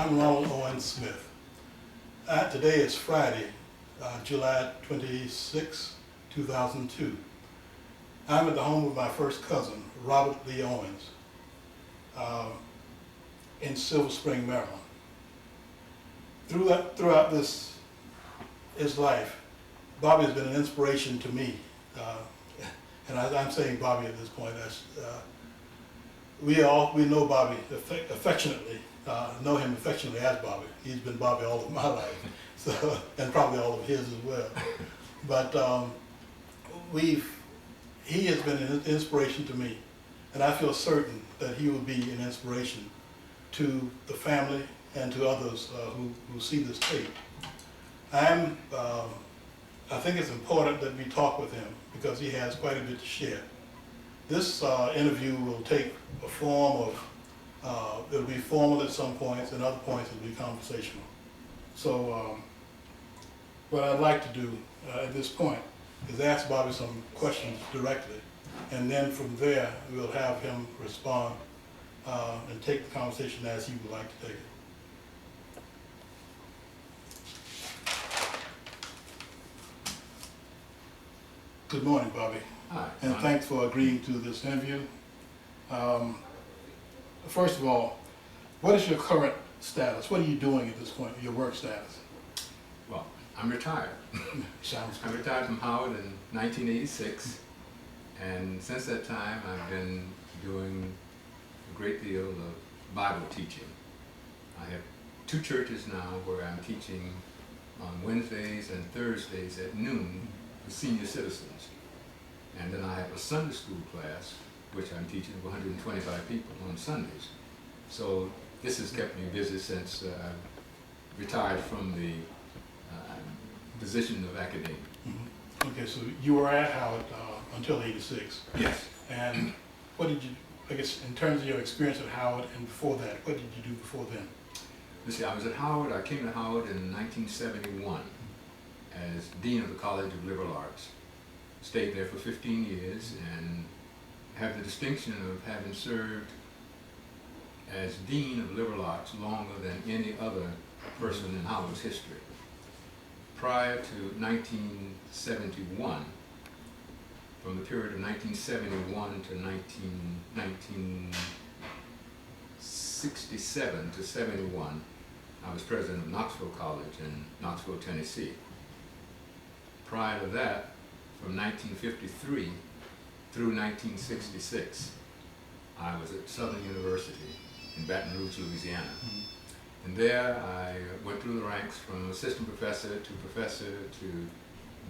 I'm Ronald Owens Smith. Today is Friday, July 26, 2002. I'm at the home of my first cousin, Robert Lee Owens, in Silver Spring, Maryland. Throughout his life, Bobby has been an inspiration to me. And I'm saying Bobby at this point. We know Bobby affectionately, know him affectionately as Bobby. He's been Bobby all of my life, so, and probably all of his as well. But he has been an inspiration to me, and I feel certain that he will be an inspiration to the family and to others who see this tape. I think it's important that we talk with him because he has quite a bit to share. This interview will take a form of, it'll be formal at some points, and other points it'll be conversational. So what I'd like to do at this point is ask Bobby some questions directly, and then from there we'll have him respond and take the conversation as he would like to take it. Good morning, Bobby. Hi. And thanks for agreeing to this interview. First of all, what is your current status? What are you doing at this point, your work status? Well, I'm retired. Sounds I good. retired from Howard in 1986, and since that time I've been doing a great deal of Bible teaching. I have 2 churches now where I'm teaching on Wednesdays and Thursdays at noon for senior citizens. And then I have a Sunday school class, which I'm teaching for 125 people on Sundays. So this has kept me busy since I retired from the position of academia. Mm-hmm. Okay, so you were at Howard until '86. Yes. And what did you, I guess, in terms of your experience at Howard and before that, what did you do before then? Let's see, I was at Howard, I came to Howard in 1971 as Dean of the College of Liberal Arts. Stayed there for 15 years and have the distinction of having served as Dean of Liberal Arts longer than any other person in Howard's history. Prior to 1971, from the period of 1971 to 1967 to 71, I was president of Knoxville College in Knoxville, Tennessee. Prior to that, from 1953 through 1966, I was at Southern University in Baton Rouge, Louisiana. Mm-hmm. And there I went through the ranks from assistant professor to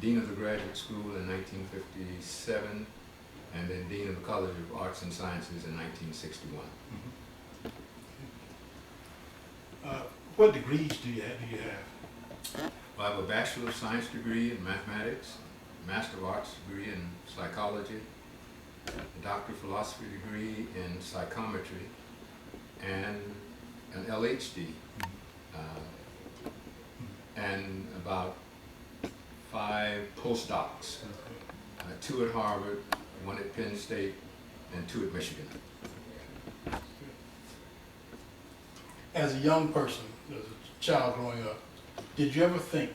dean of the graduate school in 1957, and then dean of the College of Arts and Sciences in 1961. Mm-hmm. What degrees do you have? Well, I have a Bachelor of Science degree in mathematics, Master of Arts degree in psychology, a Doctor of Philosophy degree in psychometry, and an LHD, and about 5 postdocs, 2 at Harvard, 1 at Penn State, and 2 at Michigan. As a young person, as a child growing up, did you ever think,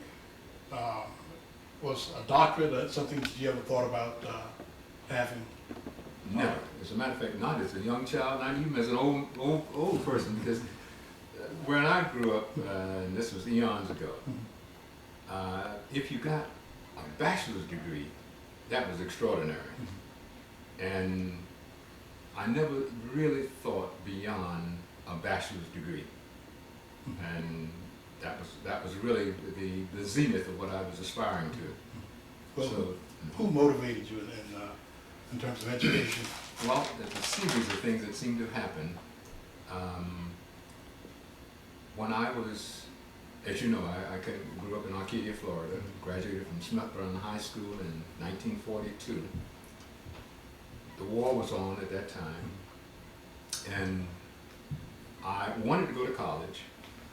was a doctorate something that you ever thought about having? Never. As a matter of fact, not as a young child, not even as an old person, because when I grew up, and this was eons ago, if you got a bachelor's degree, that was extraordinary. And I never really thought beyond a bachelor's degree. And that was really the zenith of what I was aspiring to. Well, So, who motivated you in terms of education? well, there's a series of things that seemed to happen. When I was, as you know, I grew up in Arcadia, Florida, graduated from Smithburn High School in 1942. The war was on at that time, and I wanted to go to college,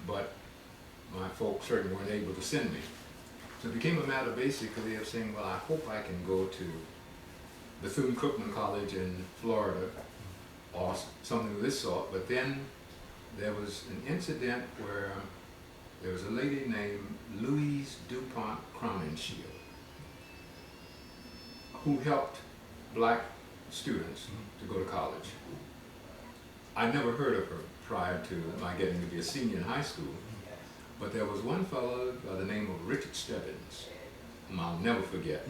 but my folks certainly weren't able to send me. So it became a matter basically of saying, well, I hope I can go to Bethune-Cookman College in Florida or something of this sort, but then there was an incident where there was a lady named Louise DuPont Crowninshield who helped black students to go to college. I never heard of her prior to my getting to be a senior in high school, but there was one fellow by the name of Richard Stebbins, whom I'll never forget,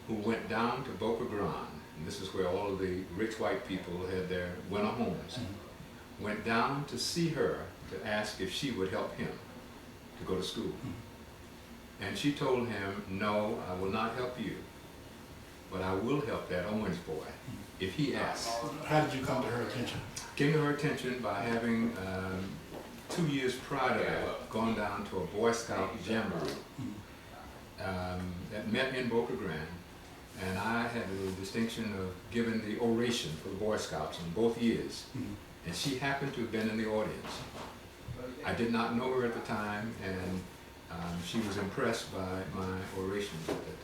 who went down to Boca Grande, and this is where all of the rich white people had their winter homes, went down to see her to ask if she would help him to go to school. And she told him, no, I will not help you, but I will help that Owens boy if he asks. How did you come to her attention? Came to her attention by having 2 years prior to that gone down to a Boy Scout jamboree that met in Boca Grande, and I had the distinction of giving the oration for the Boy Scouts in both years, and she happened to have been in the audience. I did not know her at the time, and she was impressed by my orations at that time.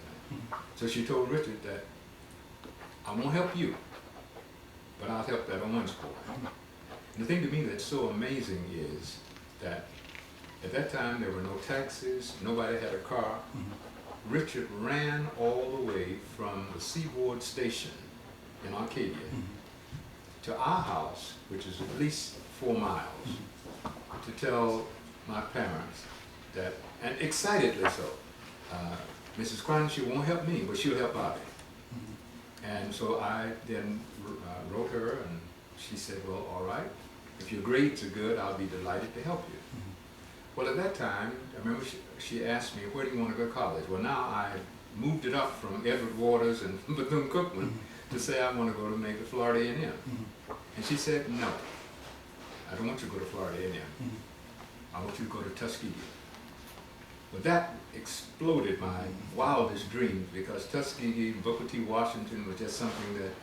So she told Richard that I won't help you, but I'll help that Owens boy. And the thing to me that's so amazing is that at that time there were no taxis, nobody had a car. Richard ran all the way from the Seaboard Station in Arcadia to our house, which is at least 4 miles, to tell my parents that, and excitedly so, Mrs. Crowninshield won't help me, but she'll help Bobby. And so I then wrote her, and she said, well, all right, if your grades are good, I'll be delighted to help you. Well, at that time, I remember she asked me, where do you want to go to college? Well, now I moved it up from Edward Waters and Bethune-Cookman to say I want to go to maybe Florida A&M. And she said, no, I don't want you to go to Florida A&M. I want you to go to Tuskegee. But that exploded my wildest dreams, because Tuskegee, Booker T. Washington was just something that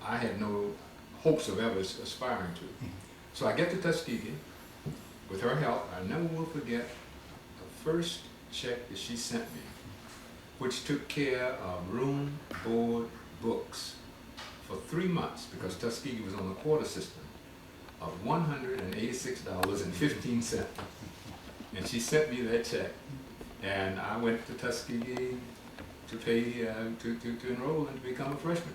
I had no hopes of ever aspiring to. So I get to Tuskegee. With her help, I never will forget the first check that she sent me, which took care of room, board, books for 3 months, because Tuskegee was on the quarter system, of $186.15. And she sent me that check, and I went to Tuskegee to pay to enroll and to become a freshman.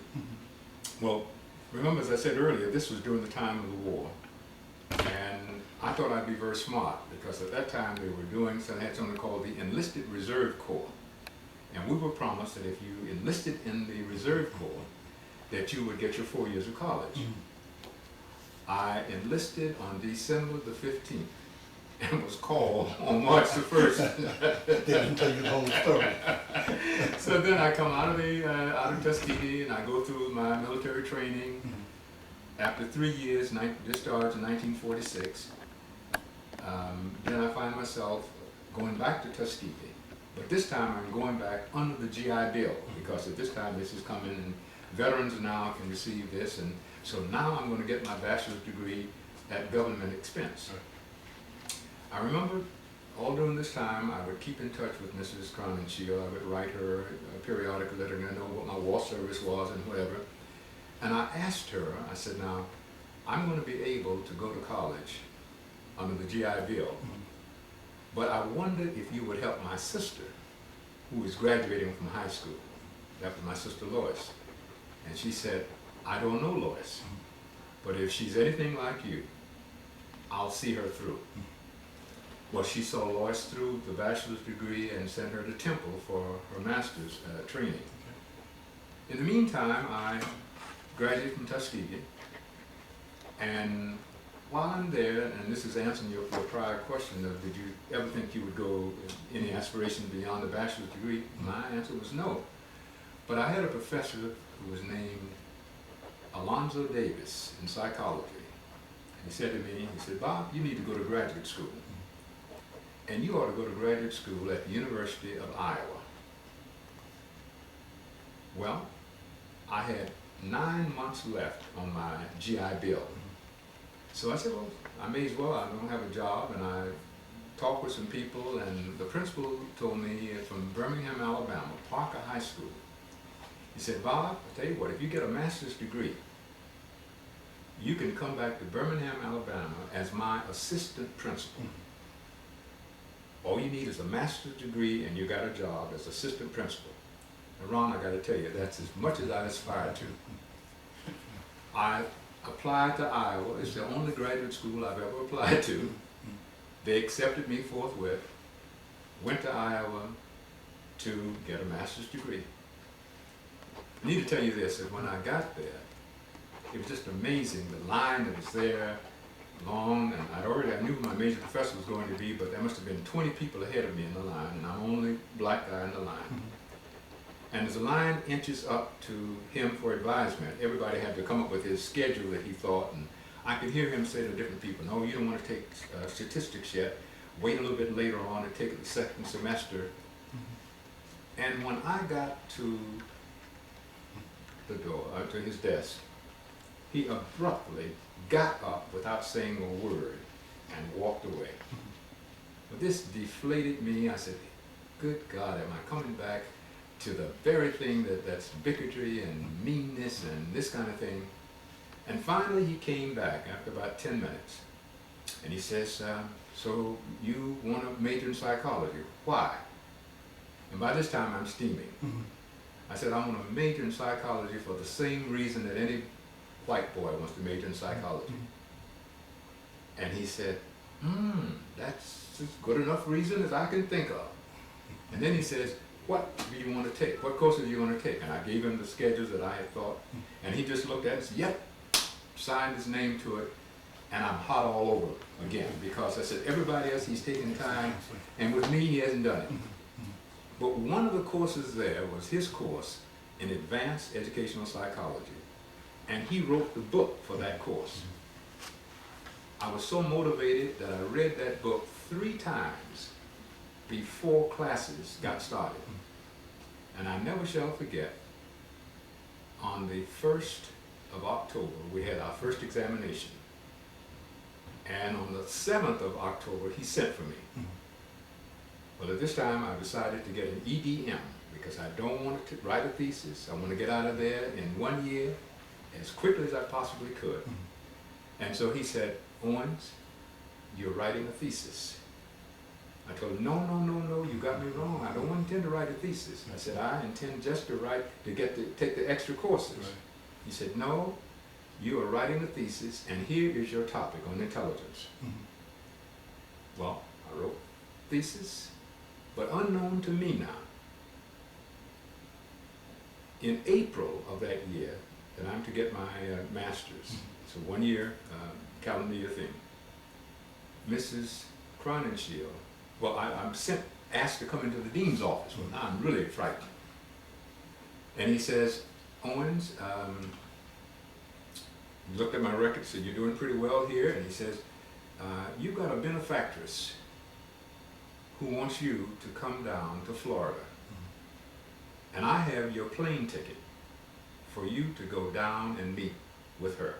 Well, remember, as I said earlier, this was during the time of the war, and I thought I'd be very smart, because at that time they were doing something called the Enlisted Reserve Corps, and we were promised that if you enlisted in the Reserve Corps, that you would get your 4 years of college. I enlisted on December the 15th. And was called on March the 1st. They didn't tell you the whole story. So then I come out of Tuskegee, and I go through my military training. After 3 years, discharged in 1946, then I find myself going back to Tuskegee. But this time I'm going back under the GI Bill, because at this time this is coming, and veterans now can receive this, and so now I'm going to get my bachelor's degree at government expense. I remember all during this time I would keep in touch with Mrs. Crowninshield. I would write her a periodic letter, and I know what my war service was and whatever. And I asked her, I said, now, I'm going to be able to go to college under the GI Bill, but I wondered if you would help my sister, who is graduating from high school. That was my sister Lois. And she said, I don't know Lois, but if she's anything like you, I'll see her through. Well, she saw Lois through the bachelor's degree and sent her to Temple for her master's training. In the meantime, I graduated from Tuskegee, and while I'm there, and this is answering your prior question of did you ever think you would go any aspiration beyond the bachelor's degree, my answer was no. But I had a professor who was named Alonzo Davis in psychology. And he said to me, he said, Bob, you need to go to graduate school. And you ought to go to graduate school at the University of Iowa. Well, I had 9 months left on my GI Bill. So I said, well, I may as well, I don't have a job, and I talked with some people, and the principal told me from Birmingham, Alabama, Parker High School. He said, Bob, I'll tell you what, if you get a master's degree, you can come back to Birmingham, Alabama as my assistant principal. All you need is a master's degree and you got a job as assistant principal. And Ron, I gotta tell you, that's as much as I aspire to. I applied to Iowa. It's the only graduate school I've ever applied to. They accepted me forthwith, went to Iowa to get a master's degree. I need to tell you this, that when I got there, it was just amazing, the line that was there, long, and I knew who my major professor was going to be, but there must have been 20 people ahead of me in the line, and I'm the only black guy in the line. And as the line inches up to him for advisement, everybody had to come up with his schedule that he thought, and I could hear him say to different people, no, you don't want to take statistics yet, wait a little bit later on and take it the second semester. And when I got to the door, to his desk, he abruptly got up without saying a word and walked away. But this deflated me. I said, good God, am I coming back to the very thing that's bigotry and meanness and this kind of thing? And finally he came back after about 10 minutes and he says, so you want to major in psychology? Why? And by this time I'm steaming. I said, I want to major in psychology for the same reason that any white boy wants to major in psychology. And he said, that's as good enough reason as I can think of. And then he says, what do you want to take? What courses do you want to take? And I gave him the schedules that I had thought. And he just looked at it and said, yep, signed his name to it. And I'm hot all over again because I said, everybody else, he's taking time. And with me, he hasn't done it. But one of the courses there was his course in advanced educational psychology. And he wrote the book for that course. I was so motivated that I read that book 3 times before classes got started. And I never shall forget, on the 1st of October, we had our first examination. And on the 7th of October, he sent for me. Well, at this time, I decided to get an EDM because I don't want to write a thesis. I want to get out of there in 1 year as quickly as I possibly could. And so he said, Owens, you're writing a thesis. I told him, no, you got me wrong. I don't intend to write a thesis. I said, I intend just to take the extra courses. Right. He said, no, you are writing a thesis, and here is your topic on intelligence. Well, I wrote thesis, but unknown to me now. In April of that year, that I'm to get my master's, it's a 1 year calendar year thing, Mrs. Crowninshield, well, I'm asked to come into the dean's office. Well, now I'm really frightened. And he says, Owens, he looked at my record, said, you're doing pretty well here. And he says, you've got a benefactress who wants you to come down to Florida. And I have your plane ticket for you to go down and meet with her.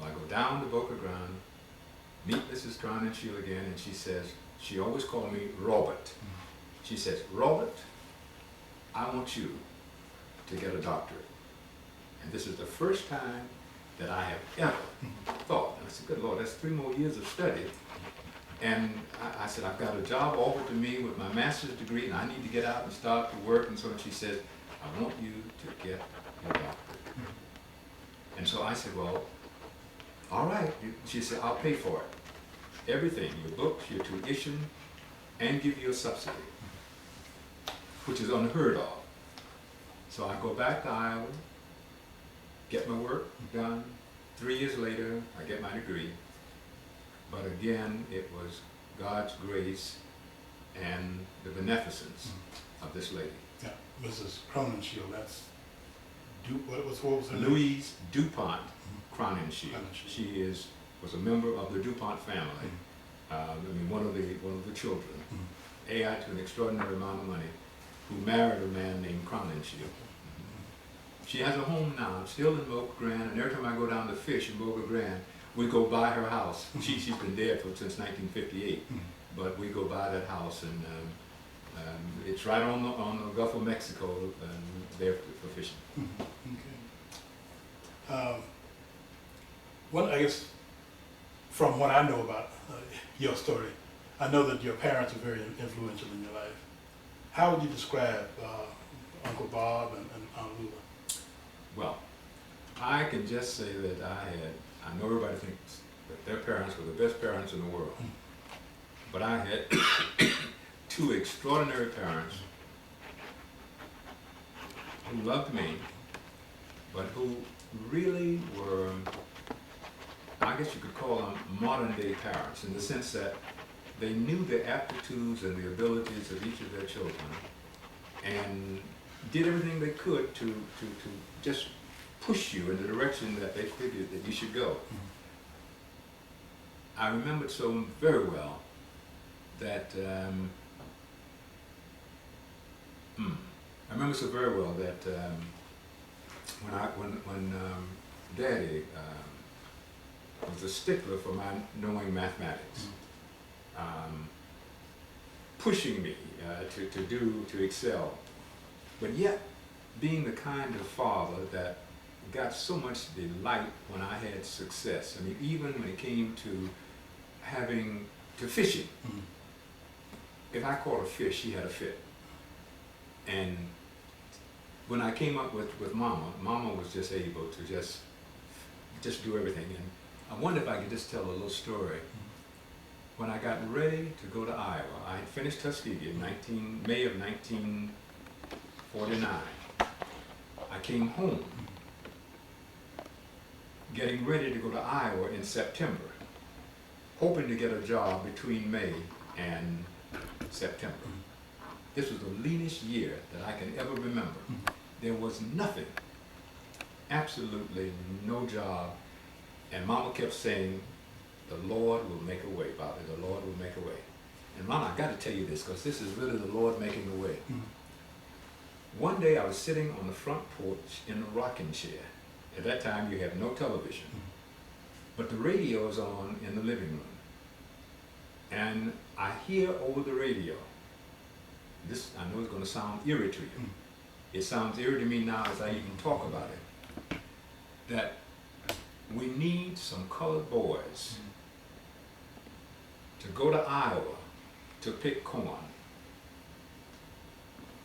Well, I go down to Boca Grande, meet Mrs. Crowninshield again, and she says, she always called me Robert. She says, Robert, I want you to get a doctorate. And this is the first time that I have ever thought, and I said, good Lord, that's 3 more years of study. And I said, I've got a job offered to me with my master's degree, and I need to get out and start to work. And so she said, I want you to get your doctorate. And so I said, well, all right. She said, I'll pay for it. Everything, your books, your tuition, and give you a subsidy, which is unheard of. So I go back to Iowa, get my work done. 3 years later, I get my degree. But again, it was God's grace and the beneficence of this lady. Yeah, Mrs. Crowninshield, that's, what was her name? Louise DuPont Crowninshield. She was a member of the DuPont family. I mean, one of the children, AI to an extraordinary amount of money, who married a man named Crowninshield. She has a home now, still in Boca Grande, and every time I go down to fish in Boca Grande, we go by her house. She's been there since 1958, but we go by that house, and it's right on the Gulf of Mexico, and there for fishing. Okay. Well, I guess from what I know about your story, I know that your parents were very influential in your life. How would you describe Uncle Bob and Aunt Lula? Well, I can just say that I know everybody thinks that their parents were the best parents in the world, but I had two extraordinary parents who loved me, but who really were, I guess you could call them modern day parents, in the sense that they knew the aptitudes and the abilities of each of their children and did everything they could to just push you in the direction that they figured that you should go. I remembered so very well that when Daddy was a stickler for my knowing mathematics, pushing me to excel, but yet being the kind of father that got so much delight when I had success. I mean, even when it came to fishing, if I caught a fish, he had a fit. And when I came up with Mama was just able to just do everything. And I wonder if I could just tell a little story. When I got ready to go to Iowa, I had finished Tuskegee in May of 1949. I came home, getting ready to go to Iowa in September, hoping to get a job between May and September. This was the leanest year that I can ever remember. There was nothing, absolutely no job, and Mama kept saying, "The Lord will make a way, Bobby, the Lord will make a way." And Mama, I got to tell you this, because this is really the Lord making a way. One day I was sitting on the front porch in a rocking chair. At that time you have no television, but the radio is on in the living room. And I hear over the radio, this I know is going to sound eerie to you. It sounds eerie to me now as I even talk about it, that we need some colored boys to go to Iowa to pick corn.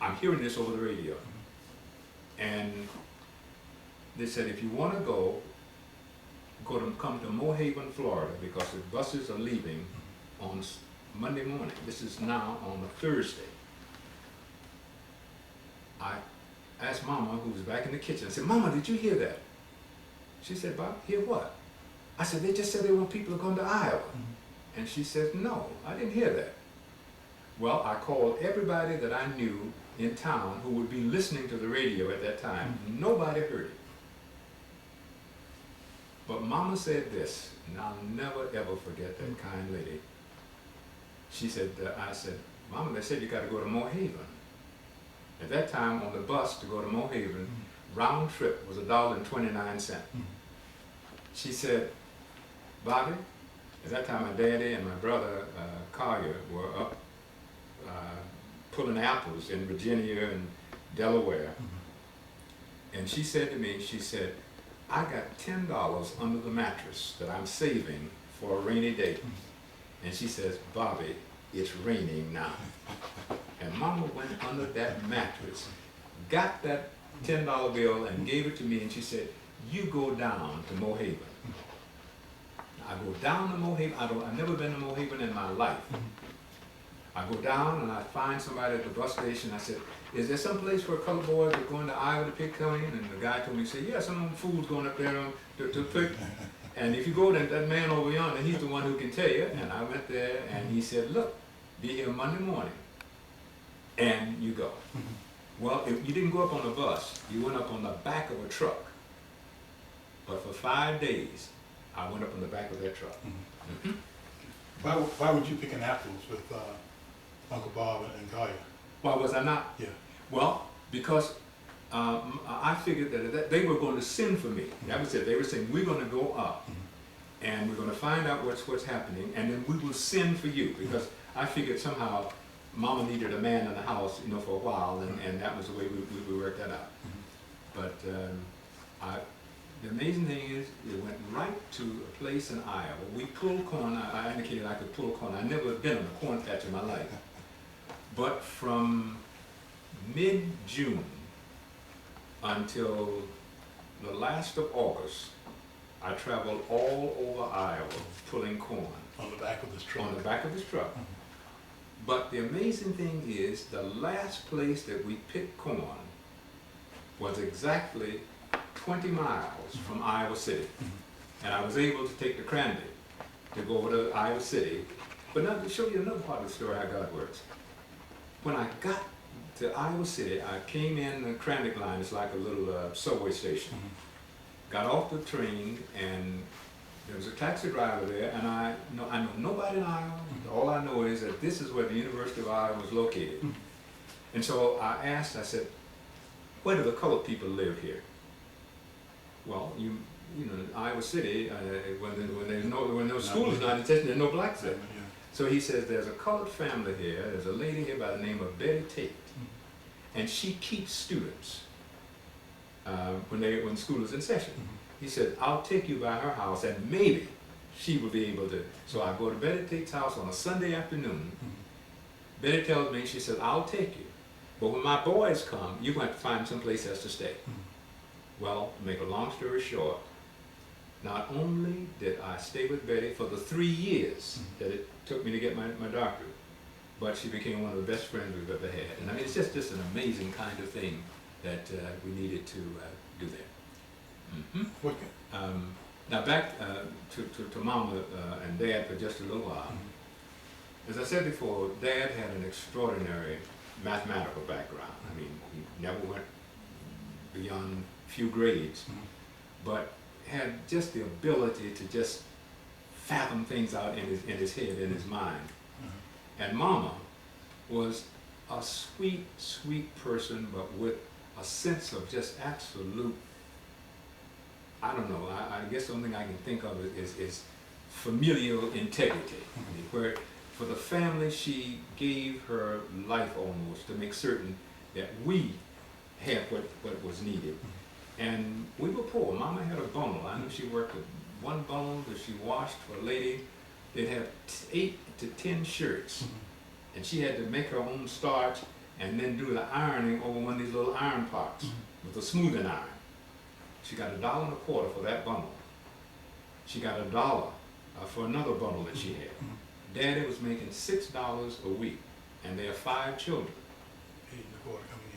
I'm hearing this over the radio. And they said, if you want to come to Mohaven, Florida, because the buses are leaving on Monday morning. This is now on a Thursday. I asked Mama, who was back in the kitchen, I said, "Mama, did you hear that?" She said, "Bob, hear what?" I said, "They just said they want people to come to Iowa." And she said, "No, I didn't hear that." Well, I called everybody that I knew in town who would be listening to the radio at that time. Nobody heard it. But Mama said this, and I'll never ever forget that kind lady. She said, I said, "Mama, they said you got to go to Mohaven." At that time, on the bus to go to Mohaven, round trip was $1.29. She said, "Bobby," at that time my daddy and my brother Collier were up pulling apples in Virginia and Delaware. And she said to me, she said, "I got $10 under the mattress that I'm saving for a rainy day." And she says, "Bobby, it's raining now." And Mama went under that mattress, got that $10 bill and gave it to me, and she said, "You go down to Mohaven." I go down to Mohaven. I've never been to Mohaven in my life. I go down and I find somebody at the bus station. I said, "Is there some place where colored boys are going to Iowa to pick corn?" And the guy told me, he said, "Yeah, some fools going up there to pick. And if you go to that man over yonder, he's the one who can tell you." And I went there and he said, "Look, be here Monday morning and you go." Well, if you didn't go up on the bus, you went up on the back of a truck. But for 5 days, I went up on the back of that truck. Why would you picking apples with Uncle Bob and Collier? Why was I not? Yeah. Well, because I figured that they were going to send for me. That was it. They were saying, "We're going to go up and we're going to find out what's happening, and then we will send for you." Because I figured somehow Mama needed a man in the house, for a while, and that was the way we worked that out. But the amazing thing is, it went right to a place in Iowa. We pulled corn. I indicated I could pull corn. I've never been on a corn patch in my life. But from mid-June until the last of August, I traveled all over Iowa pulling corn. On the back of this truck. On the back of this truck. But the amazing thing is, the last place that we picked corn was exactly 20 miles from Iowa City. And I was able to take the Cranby to go over to Iowa City. But now to show you another part of the story how God works. When I got to Iowa City, I came in the Cranby line. It's like a little subway station. Got off the train, and there was a taxi driver there, and I know nobody in Iowa. All I know is that this is where the University of Iowa was located. And so I asked, I said, where do the colored people live here? Well, you know, Iowa City, when those schools not in session, there's no blacks there. So he says, there's a colored family here. There's a lady here by the name of Betty Tate, and she keeps students when school is in session. He said, I'll take you by her house, and maybe she will be able to. So I go to Betty Tate's house on a Sunday afternoon. Betty tells me, she said, I'll take you, but when my boys come, you're going to have to find someplace else to stay. Well, to make a long story short, not only did I stay with Betty for the 3 years that it took me to get my doctorate, but she became one of the best friends we've ever had. And I mean, it's just an amazing kind of thing that we needed to do there. Now back to Mama and Dad for just a little while. As I said before, Dad had an extraordinary mathematical background. I mean, he never went beyond few grades, but had just the ability to just fathom things out in his head, in his mind. And Mama was a sweet, sweet person, but with a sense of just absolute, I don't know, I guess the only thing I can think of is familial integrity. I mean, where for the family, she gave her life almost to make certain that we had what was needed. And we were poor. Mama had a bundle. I knew she worked with one bundle that she washed for a lady. They'd have 8 to 10 shirts. And she had to make her own starch and then do the ironing over one of these little iron pots with a smoothing iron. She got $1.25 for that bundle. She got $1 for another bundle that she had. Daddy was making $6 a week, and they have 5 children. 8.25 coming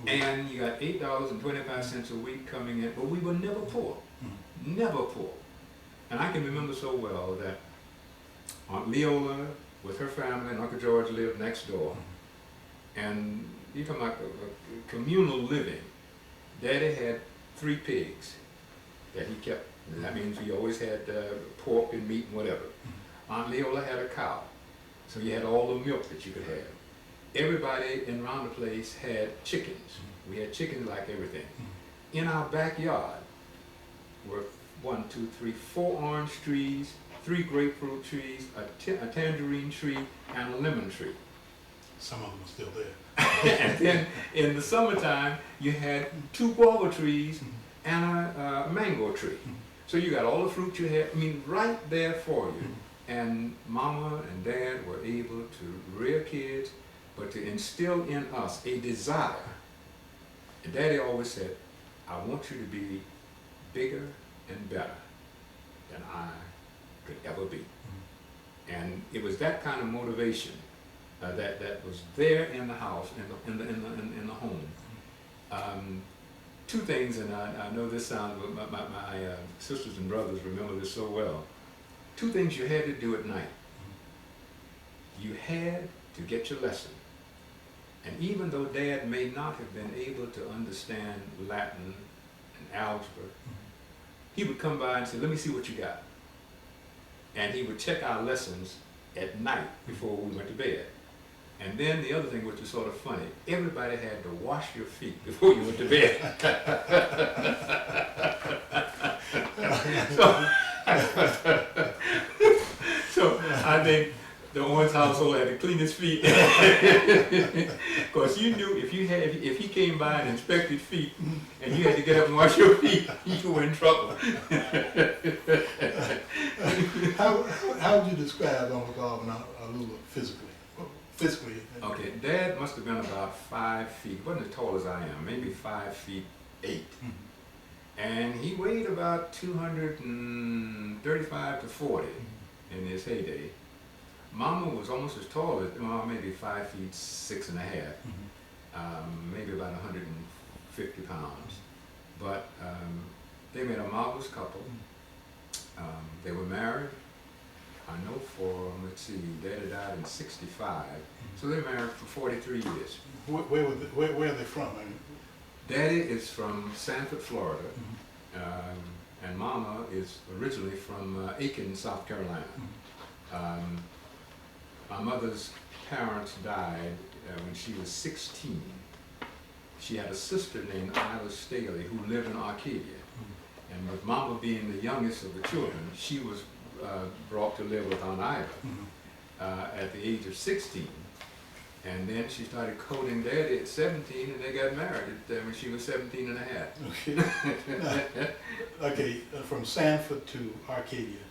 in. And you got $8.25 a week coming in, but we were never poor. Never poor. And I can remember so well that Aunt Leola with her family and Uncle George lived next door. And you talking about a communal living. Daddy had 3 pigs that he kept. That means we always had pork and meat and whatever. Aunt Leola had a cow, so you had all the milk that you could have. Everybody around the place had chickens. We had chickens like everything. In our backyard were 4 orange trees, 3 grapefruit trees, a tangerine tree, and a lemon tree. Some of them are still there. And then in the summertime, you had 2 guava trees and a mango tree. So you got all the fruit you had, I mean, right there for you. And Mama and Dad were able to rear kids, but to instill in us a desire. And Daddy always said, I want you to be bigger and better than I could ever be. And it was that kind of motivation that was there in the house, in the home. 2 things, and I know this sounds, my sisters and brothers remember this so well. 2 things you had to do at night. You had to get your lesson. And even though Dad may not have been able to understand Latin and algebra, he would come by and say, let me see what you got. And he would check our lessons at night before we went to bed. And then the other thing, which was sort of funny, everybody had to wash your feet before you went to bed. So I think the Owens household had the cleanest feet. Because you knew if he came by and inspected feet, and you had to get up and wash your feet, you were in trouble. How would you describe Uncle Garvin Alula physically? Physically. Okay, Dad must have been about 5 feet. He wasn't as tall as I am, maybe 5'8". Mm-hmm. And he weighed about 235 to 40 in his heyday. Mama was almost as tall as, well, maybe 5'6.5", maybe about 150 pounds. But they made a marvelous couple. They were married, I know for, let's see, Daddy died in 65, so they were married for 43 years. Where are they from? I mean, Daddy is from Sanford, Florida, and Mama is originally from Aiken, South Carolina. My mother's parents died when she was 16. She had a sister named Ida Staley who lived in Arcadia. And with Mama being the youngest of the children, she was brought to live with Aunt Ida at the age of 16. And then she started courting Daddy at 17, and they got married when she was 17 and a half. Okay. Okay, from Sanford to Arcadia.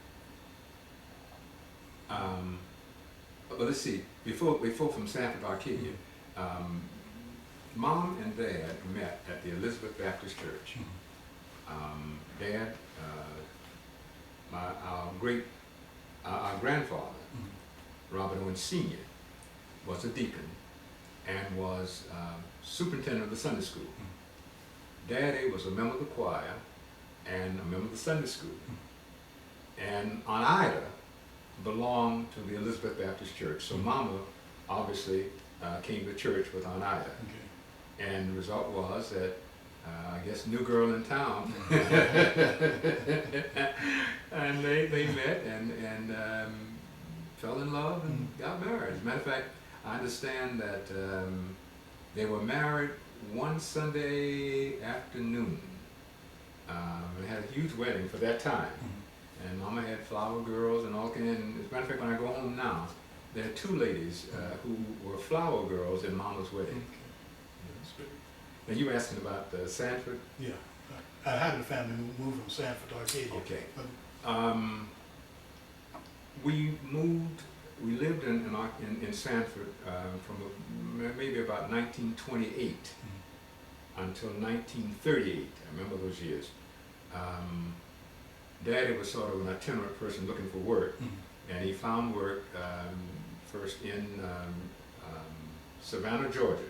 Well, let's see. Before from Sanford to Arcadia, Mom and Dad met at the Elizabeth Baptist Church. Dad, our grandfather, Robert Owens Sr., was a deacon and was superintendent of the Sunday school. Daddy was a member of the choir and a member of the Sunday school. And Aunt Ida belonged to the Elizabeth Baptist Church. So Mama obviously came to church with Aunt Ida. Okay. And the result was that I guess new girl in town. And they met and fell in love and got married. As a matter of fact, I understand that they were married one Sunday afternoon. They had a huge wedding for that time. And Mama had flower girls and all kinds. And as a matter of fact, when I go home now, there are 2 ladies who were flower girls in Mama's wedding. Now you were asking about Sanford? Yeah. How did the family move from Sanford to Arcadia? Okay. We lived in Sanford from maybe about 1928 until 1938. I remember those years. Daddy was sort of an itinerant person looking for work, and he found work first in Savannah, Georgia.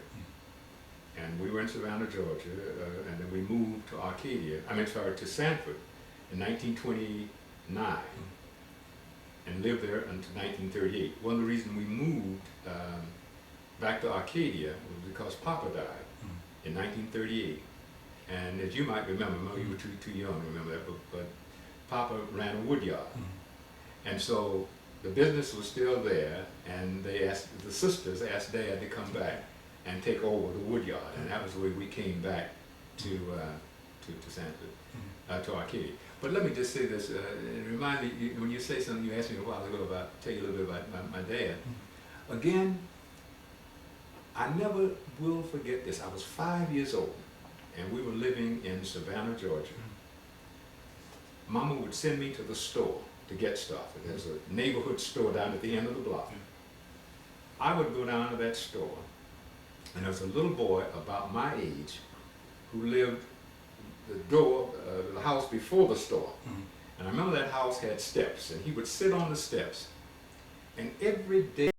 And we were in Savannah, Georgia, and then we moved to to Sanford in 1929 and lived there until 1938. One of the reasons we moved back to Arcadia was because Papa died in 1938. And as you might remember, maybe you were too young to remember that, but Papa ran a wood yard. And so the business was still there, and the sisters asked Dad to come back and take over the wood yard, and that was the way we came back to Sanford, to Arcadia. But let me just say this, remind me, when you say something, you asked me a while ago tell you a little bit about my dad. Again, I never will forget this. I was 5 years old, and we were living in Savannah, Georgia. Mama would send me to the store to get stuff. There's a neighborhood store down at the end of the block. I would go down to that store, and there was a little boy about my age who lived the house before the store. And I remember that house had steps, and he would sit on the steps, and every day